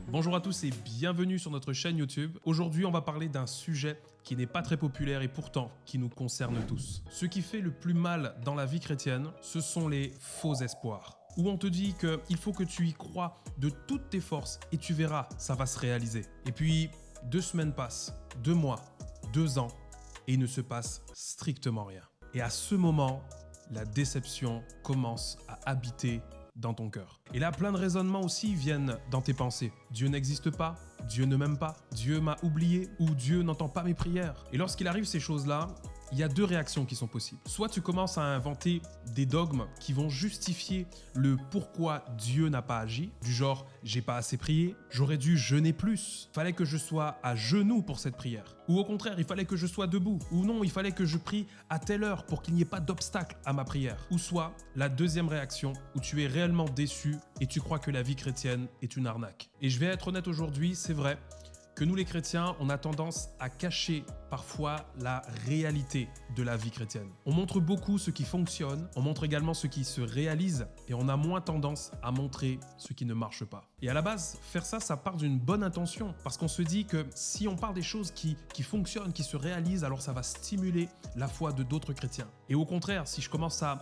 Bonjour à tous et bienvenue sur notre chaîne YouTube. Aujourd'hui, on va parler d'un sujet qui n'est pas très populaire et pourtant qui nous concerne tous. Ce qui fait le plus mal dans la vie chrétienne, ce sont les faux espoirs. Où on te dit qu'il faut que tu y crois de toutes tes forces et tu verras, ça va se réaliser. Et puis, 2 semaines passent, 2 mois, 2 ans et il ne se passe strictement rien. Et à ce moment, la déception commence à habiter dans ton cœur. Et là, plein de raisonnements aussi viennent dans tes pensées. Dieu n'existe pas, Dieu ne m'aime pas, Dieu m'a oublié ou Dieu n'entend pas mes prières. Et lorsqu'il arrive ces choses-là, il y a 2 réactions qui sont possibles. Soit tu commences à inventer des dogmes qui vont justifier le pourquoi Dieu n'a pas agi, du genre « j'ai pas assez prié, j'aurais dû jeûner plus, fallait que je sois à genoux pour cette prière ». Ou au contraire, il fallait que je sois debout. Ou non, il fallait que je prie à telle heure pour qu'il n'y ait pas d'obstacle à ma prière. Ou soit la 2e réaction où tu es réellement déçu et tu crois que la vie chrétienne est une arnaque. Et je vais être honnête aujourd'hui, c'est vrai que nous les chrétiens, on a tendance à cacher parfois la réalité de la vie chrétienne. On montre beaucoup ce qui fonctionne, on montre également ce qui se réalise et on a moins tendance à montrer ce qui ne marche pas. Et à la base, faire ça, ça part d'une bonne intention parce qu'on se dit que si on parle des choses qui fonctionnent, qui se réalisent, alors ça va stimuler la foi de d'autres chrétiens. Et au contraire, si je commence à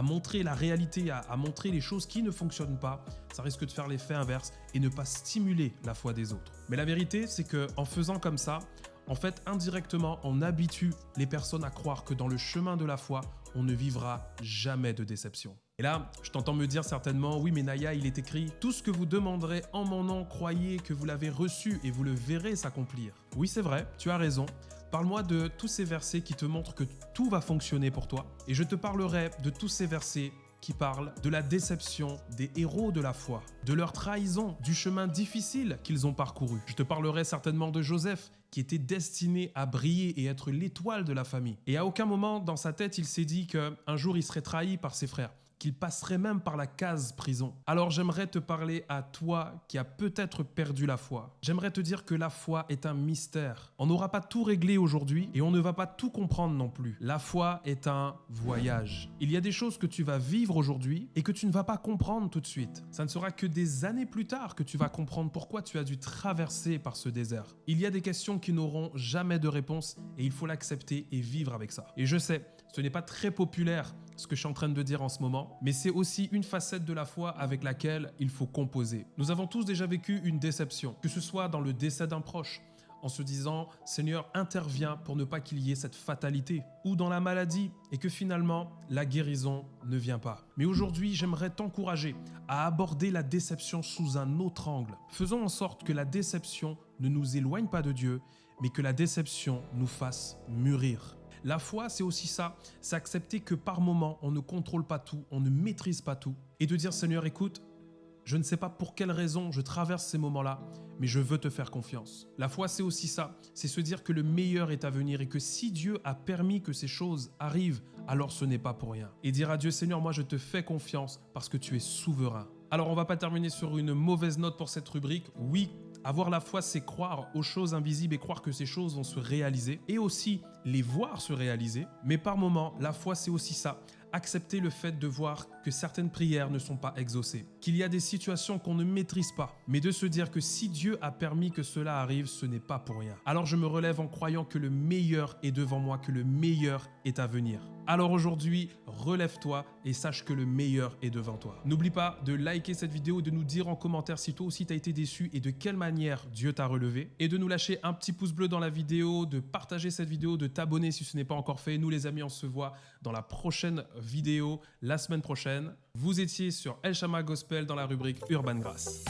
montrer la réalité, à montrer les choses qui ne fonctionnent pas, ça risque de faire l'effet inverse et ne pas stimuler la foi des autres. Mais la vérité, c'est qu'en faisant comme ça, en fait, indirectement, on habitue les personnes à croire que dans le chemin de la foi, on ne vivra jamais de déception. Et là, je t'entends me dire certainement, oui mais Naya, il est écrit « Tout ce que vous demanderez en mon nom, croyez que vous l'avez reçu et vous le verrez s'accomplir ». Oui, c'est vrai, tu as raison. Parle-moi de tous ces versets qui te montrent que tout va fonctionner pour toi. Et je te parlerai de tous ces versets qui parlent de la déception des héros de la foi, de leur trahison, du chemin difficile qu'ils ont parcouru. Je te parlerai certainement de Joseph, qui était destiné à briller et être l'étoile de la famille. Et à aucun moment dans sa tête, il s'est dit qu'un jour il serait trahi par ses frères, qu'il passerait même par la case prison. Alors j'aimerais te parler à toi qui as peut-être perdu la foi. J'aimerais te dire que la foi est un mystère. On n'aura pas tout réglé aujourd'hui et on ne va pas tout comprendre non plus. La foi est un voyage. Il y a des choses que tu vas vivre aujourd'hui et que tu ne vas pas comprendre tout de suite. Ça ne sera que des années plus tard que tu vas comprendre pourquoi tu as dû traverser par ce désert. Il y a des questions qui n'auront jamais de réponse et il faut l'accepter et vivre avec ça. Et je sais, ce n'est pas très populaire ce que je suis en train de dire en ce moment, mais c'est aussi une facette de la foi avec laquelle il faut composer. Nous avons tous déjà vécu une déception, que ce soit dans le décès d'un proche, en se disant « Seigneur, interviens pour ne pas qu'il y ait cette fatalité » ou dans la maladie et que finalement, la guérison ne vient pas. Mais aujourd'hui, j'aimerais t'encourager à aborder la déception sous un autre angle. Faisons en sorte que la déception ne nous éloigne pas de Dieu, mais que la déception nous fasse mûrir. La foi, c'est aussi ça, c'est accepter que par moment, on ne contrôle pas tout, on ne maîtrise pas tout. Et de dire, Seigneur, écoute, je ne sais pas pour quelle raison je traverse ces moments-là, mais je veux te faire confiance. La foi, c'est aussi ça, c'est se dire que le meilleur est à venir et que si Dieu a permis que ces choses arrivent, alors ce n'est pas pour rien. Et dire à Dieu, Seigneur, moi je te fais confiance parce que tu es souverain. Alors on va pas terminer sur une mauvaise note pour cette rubrique. Oui, avoir la foi, c'est croire aux choses invisibles et croire que ces choses vont se réaliser et aussi les voir se réaliser. Mais par moments, la foi, c'est aussi ça. Accepter le fait de voir que certaines prières ne sont pas exaucées, qu'il y a des situations qu'on ne maîtrise pas, mais de se dire que si Dieu a permis que cela arrive, ce n'est pas pour rien. Alors je me relève en croyant que le meilleur est devant moi, que le meilleur est à venir. Alors aujourd'hui, relève-toi et sache que le meilleur est devant toi. N'oublie pas de liker cette vidéo, de nous dire en commentaire si toi aussi tu as été déçu et de quelle manière Dieu t'a relevé. Et de nous lâcher un petit pouce bleu dans la vidéo, de partager cette vidéo, de t'abonner si ce n'est pas encore fait. Nous les amis, on se voit dans la prochaine vidéo la semaine prochaine. Vous étiez sur El Shammah Gospel dans la rubrique Urban Grace.